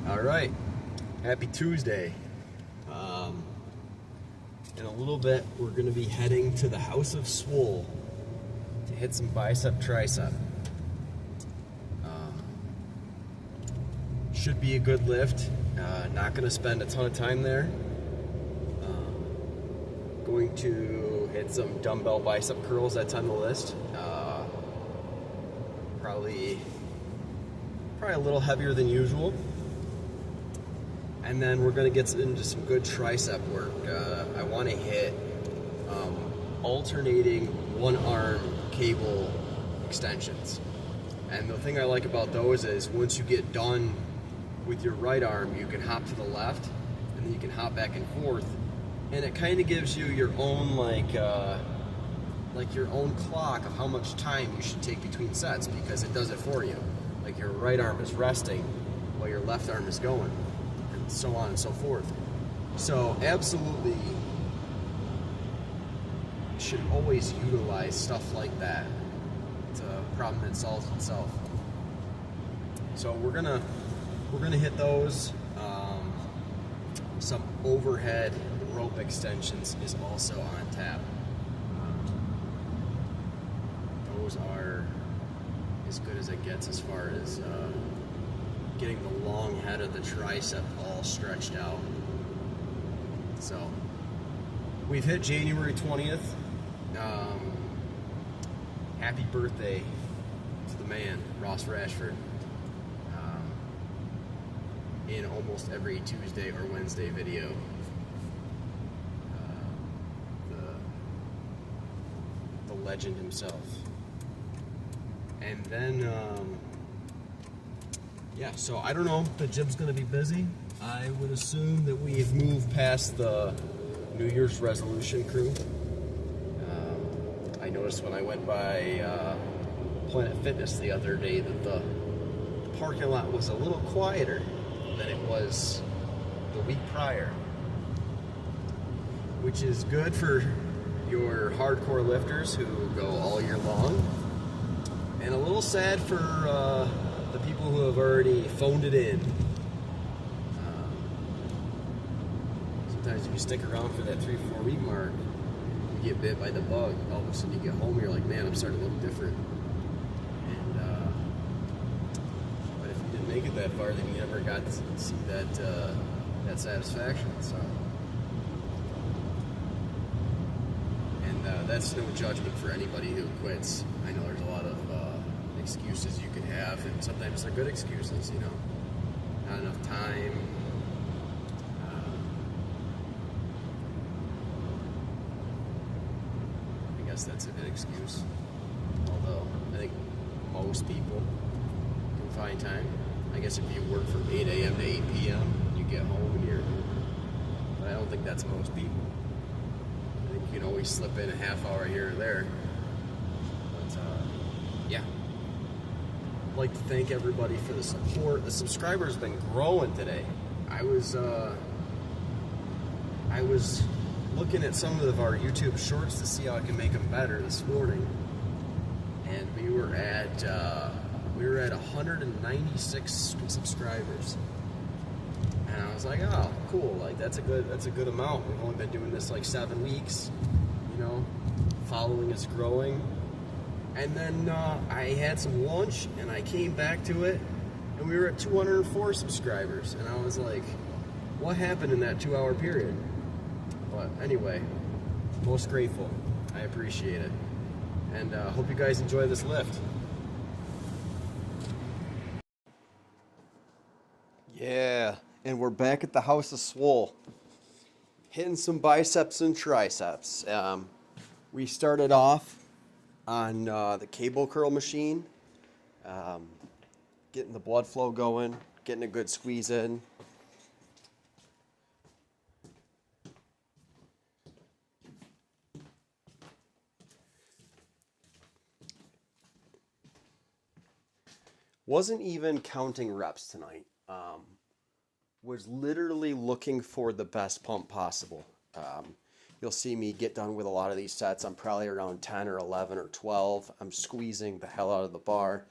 All right, happy Tuesday. In a little bit, we're going to be heading to the House of Swole to hit some bicep, tricep. Should be a good lift. Not going to spend a ton of time there. Going to hit some dumbbell bicep curls. That's on the list. Probably a little heavier than usual. And then we're going to get into some good tricep work. I want to hit alternating one-arm cable extensions. And the thing I like about those is once you get done with your right arm, you can hop to the left, and then you can hop back and forth. And it kind of gives you your own like your own clock of how much time you should take between sets, because it does it for you. Like your right arm is resting while your left arm is going, and so on and so forth. So absolutely should always utilize stuff like that. It's a problem that solves itself. So we're gonna hit those. Some overhead rope extensions is also on tap. Those are as good as it gets as far as getting the long head of the tricep all stretched out. So we've hit January 20th. Happy birthday to the man, Ross Rashford. In almost every Tuesday or Wednesday video. The legend himself. And then, so I don't know, the gym's gonna be busy. I would assume that we've moved past the New Year's resolution crew. I noticed when I went by Planet Fitness the other day that the parking lot was a little quieter than it was the week prior, which is good for your hardcore lifters who go all year long, and a little sad for the people who have already phoned it in. Sometimes if you stick around for that 3-4 week mark, you get bit by the bug. All of a sudden you get home, you're like, man, I'm starting to look different. Make it that far, then you never got to see that satisfaction. So, and that's no judgment for anybody who quits. I know there's a lot of excuses you could have, and sometimes they're good excuses. You know, not enough time. I guess that's a good excuse. Although I think most people can find time. I guess if you work from 8 a.m. to 8 p.m., you get home and but I don't think that's most people. I think you can always slip in a half hour here or there. But, I'd like to thank everybody for the support. The subscribers have been growing today. I was looking at some of our YouTube shorts to see how I can make them better this morning. And we were at 196 subscribers, and I was like, oh, cool, like that's a good amount. We've only been doing this like 7 weeks, you know, following is growing. And then I had some lunch and I came back to it, and we were at 204 subscribers, and I was like, what happened in that 2-hour period? But anyway, most grateful. I appreciate it, and hope you guys enjoy this lift. Yeah, and we're back at the House of Swole, hitting some biceps and triceps. We started off on the cable curl machine, getting the blood flow going, getting a good squeeze in. Wasn't even counting reps tonight. Was literally looking for the best pump possible. You'll see me get done with a lot of these sets. I'm probably around 10 or 11 or 12. I'm squeezing the hell out of the bar.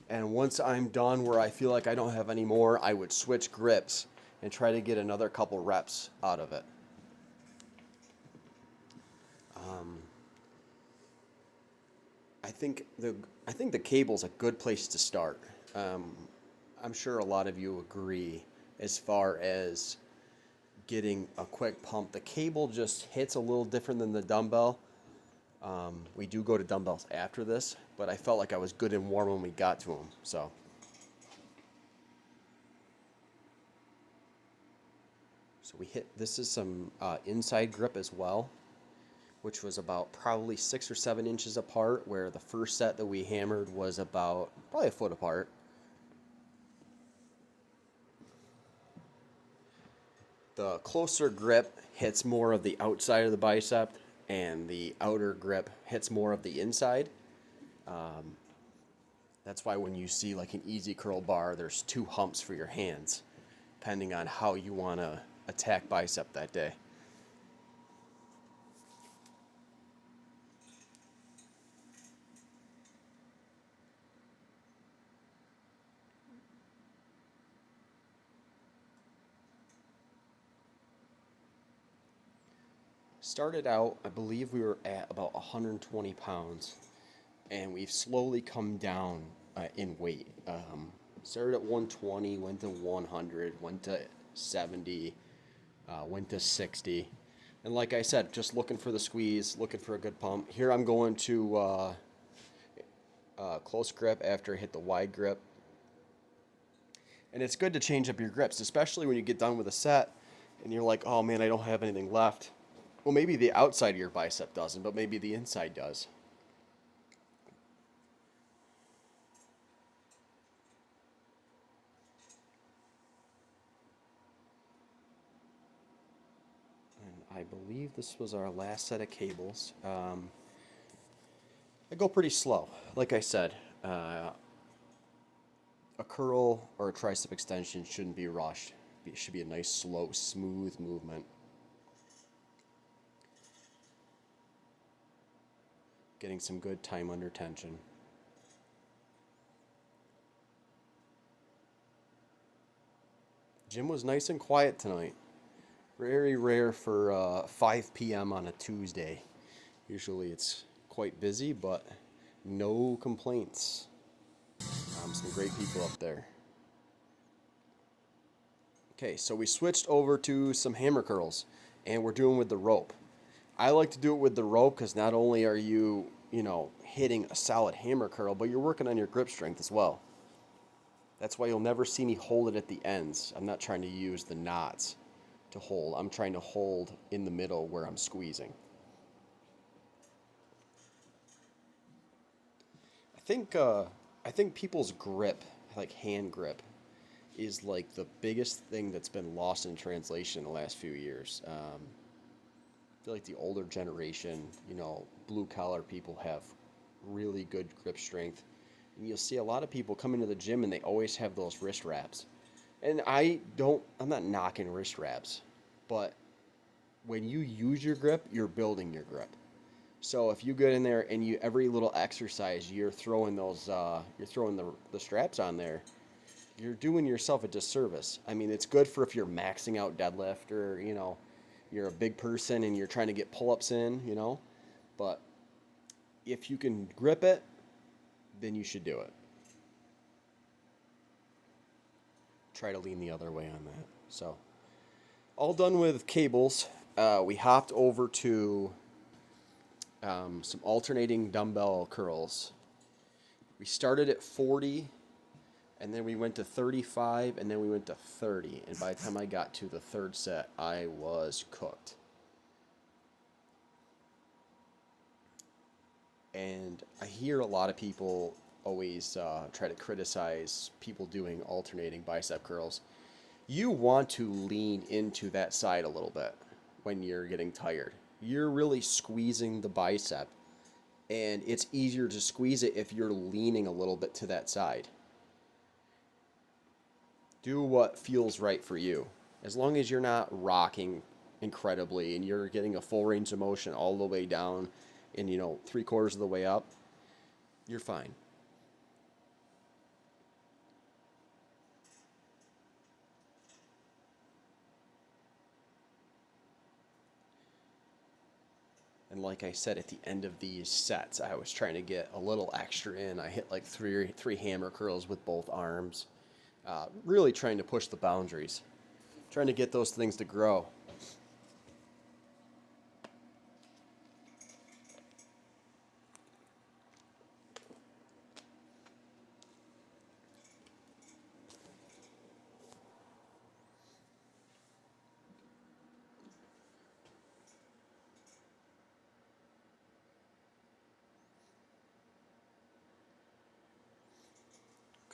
And once I'm done where I feel like I don't have any more, I would switch grips and try to get another couple reps out of it. I think the cable's a good place to start. I'm sure a lot of you agree as far as getting a quick pump. The cable just hits a little different than the dumbbell. We do go to dumbbells after this, but I felt like I was good and warm when we got to them. So we hit, this is some inside grip as well, which was about probably 6 or 7 inches apart, where the first set that we hammered was about probably a foot apart. The closer grip hits more of the outside of the bicep, and the outer grip hits more of the inside. That's why when you see like an easy curl bar, there's 2 humps for your hands, depending on how you want to attack bicep that day. Started out, I believe we were at about 120 pounds, and we've slowly come down in weight. Started at 120, went to 100, went to 70, went to 60. And like I said, just looking for the squeeze, looking for a good pump. Here I'm going to close grip after I hit the wide grip. And it's good to change up your grips, especially when you get done with a set and you're like, oh man, I don't have anything left. Well, maybe the outside of your bicep doesn't, but maybe the inside does. And I believe this was our last set of cables. I go pretty slow. Like I said, a curl or a tricep extension shouldn't be rushed. It should be a nice, slow, smooth movement. Getting some good time under tension. Gym was nice and quiet tonight. Very rare for 5 p.m. on a Tuesday. Usually it's quite busy, but no complaints. Some great people up there. Okay, so we switched over to some hammer curls, and we're doing with the rope. I like to do it with the rope because not only are you, hitting a solid hammer curl, but you're working on your grip strength as well. That's why you'll never see me hold it at the ends. I'm not trying to use the knots to hold. I'm trying to hold in the middle where I'm squeezing. I think people's grip, like hand grip, is like the biggest thing that's been lost in translation in the last few years. I feel like the older generation, blue collar people have really good grip strength. And you'll see a lot of people come into the gym and they always have those wrist wraps. And I'm not knocking wrist wraps, but when you use your grip, you're building your grip. So if you get in there and every little exercise, you're throwing the straps on there, you're doing yourself a disservice. I mean, it's good for if you're maxing out deadlift or, you're a big person and you're trying to get pull-ups in, but if you can grip it, then you should do it. Try to lean the other way on that. So, all done with cables. We hopped over to some alternating dumbbell curls. We started at 40, and then we went to 35, and then we went to 30. And by the time I got to the third set, I was cooked. And I hear a lot of people always try to criticize people doing alternating bicep curls. You want to lean into that side a little bit when you're getting tired. You're really squeezing the bicep, and it's easier to squeeze it if you're leaning a little bit to that side. Do what feels right for you. As long as you're not rocking incredibly and you're getting a full range of motion all the way down and 3/4 of the way up, you're fine. And like I said, at the end of these sets, I was trying to get a little extra in. I hit like three hammer curls with both arms. Really trying to push the boundaries. Trying to get those things to grow.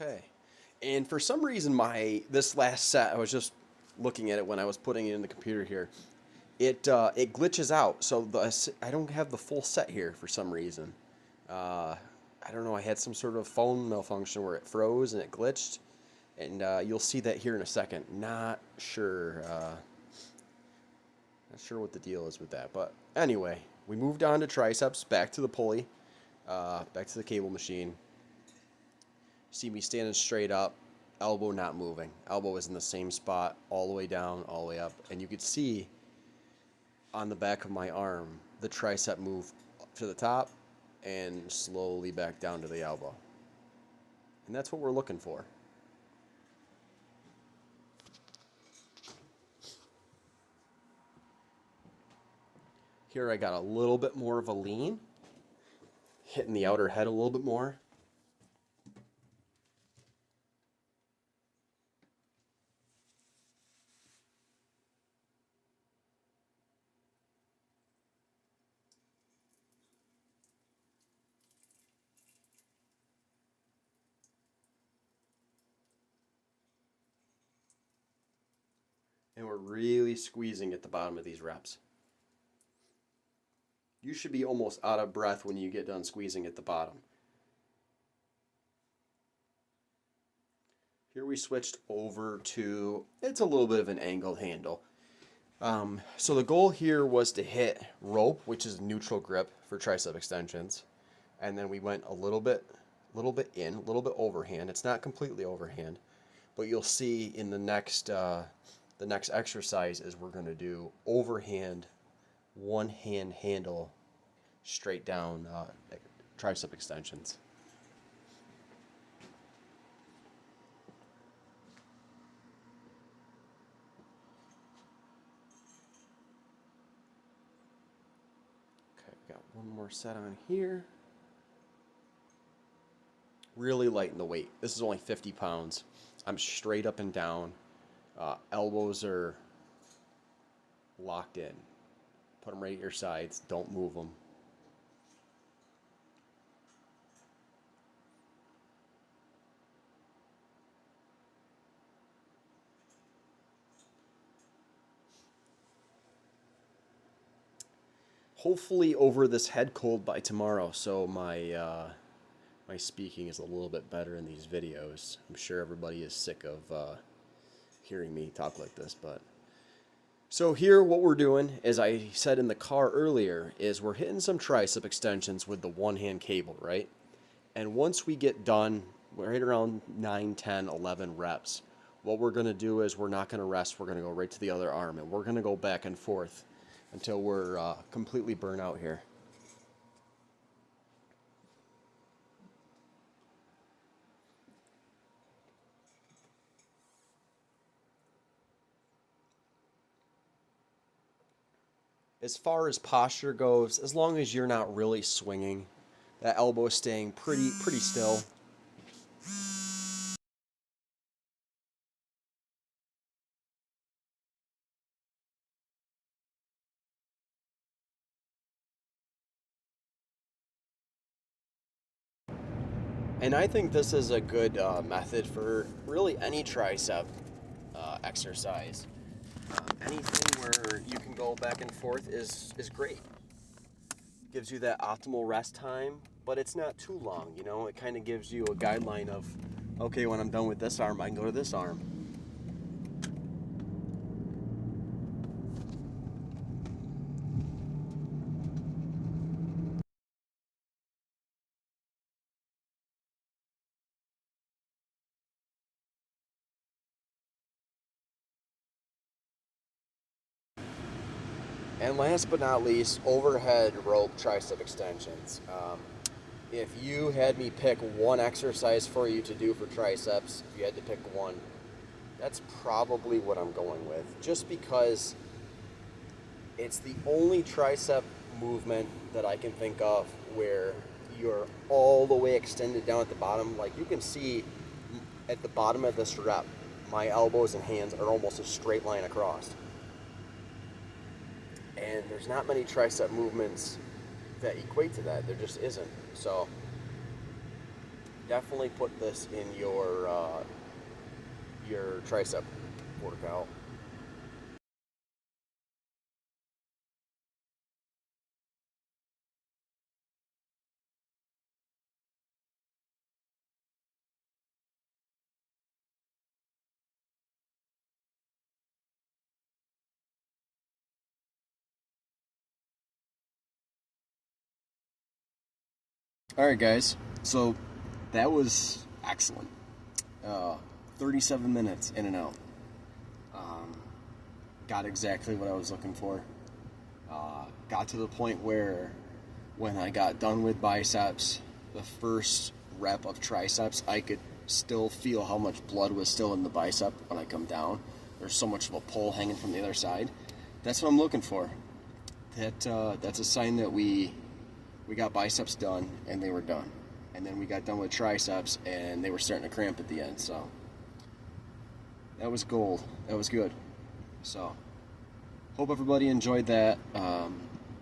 Okay. And for some reason, this last set, I was just looking at it when I was putting it in the computer here. It glitches out, so I don't have the full set here for some reason. I don't know. I had some sort of phone malfunction where it froze and it glitched, and you'll see that here in a second. Not sure. Not sure what the deal is with that, but anyway, we moved on to triceps. Back to the pulley. Back to the cable machine. See me standing straight up, elbow not moving. Elbow is in the same spot all the way down, all the way up. And you could see on the back of my arm the tricep move up to the top and slowly back down to the elbow. And that's what we're looking for. Here I got a little bit more of a lean, hitting the outer head a little bit more. And we're really squeezing at the bottom of these reps. You should be almost out of breath when you get done squeezing at the bottom. Here we switched over to, it's a little bit of an angled handle. So the goal here was to hit rope, which is neutral grip for tricep extensions. And then we went a little bit in, a little bit overhand. It's not completely overhand, but you'll see in the next exercise is we're going to do overhand, one hand handle, straight down tricep extensions. Okay, got one more set on here. Really lighten the weight. This is only 50 pounds. I'm straight up and down. Elbows are locked in. Put them right at your sides. Don't move them. Hopefully over this head cold by tomorrow, so my speaking is a little bit better in these videos. I'm sure everybody is sick of hearing me talk like this, but so here what we're doing, as I said in the car earlier, is we're hitting some tricep extensions with the one hand cable, right? And once we get done, we're right around 9, 10, 11 reps, what we're going to do is we're not going to rest. We're going to go right to the other arm, and we're going to go back and forth until we're completely burnt out here. As far as posture goes, as long as you're not really swinging, that elbow is staying pretty still. And I think this is a good method for really any tricep exercise. Anything where you can go back and forth is great. Gives you that optimal rest time, but it's not too long, you know? It kind of gives you a guideline of, okay, when I'm done with this arm, I can go to this arm. And last but not least, overhead rope tricep extensions. If you had me pick one exercise for you to do for triceps, if you had to pick one, that's probably what I'm going with. Just because it's the only tricep movement that I can think of where you're all the way extended down at the bottom. Like you can see at the bottom of this rep, my elbows and hands are almost a straight line across. And there's not many tricep movements that equate to that. There just isn't. So definitely put this in your tricep workout. All right, guys. So that was excellent. 37 minutes in and out. Got exactly what I was looking for. Got to the point where when I got done with biceps, the first rep of triceps, I could still feel how much blood was still in the bicep when I come down. There's so much of a pull hanging from the other side. That's what I'm looking for. That's a sign that we got biceps done and they were done. And then we got done with triceps and they were starting to cramp at the end. So that was gold. That was good. So hope everybody enjoyed that.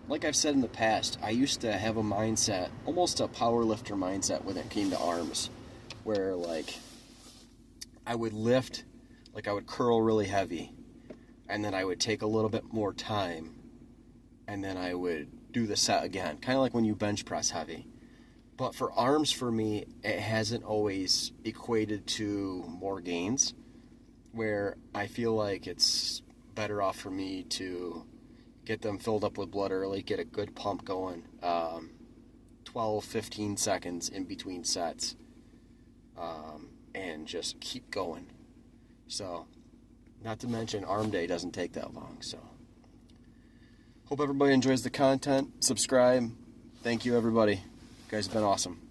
Like I've said in the past, I used to have a mindset, almost a power lifter mindset when it came to arms, where like I would lift, like I would curl really heavy, and then I would take a little bit more time, and then I would do the set again, kind of like when you bench press heavy. But for arms, for me, it hasn't always equated to more gains, where I feel like it's better off for me to get them filled up with blood early, get a good pump going, 12, 15 seconds in between sets, and just keep going. So, not to mention arm day doesn't take that long. So, hope everybody enjoys the content. Subscribe. Thank you, everybody. You guys have been awesome.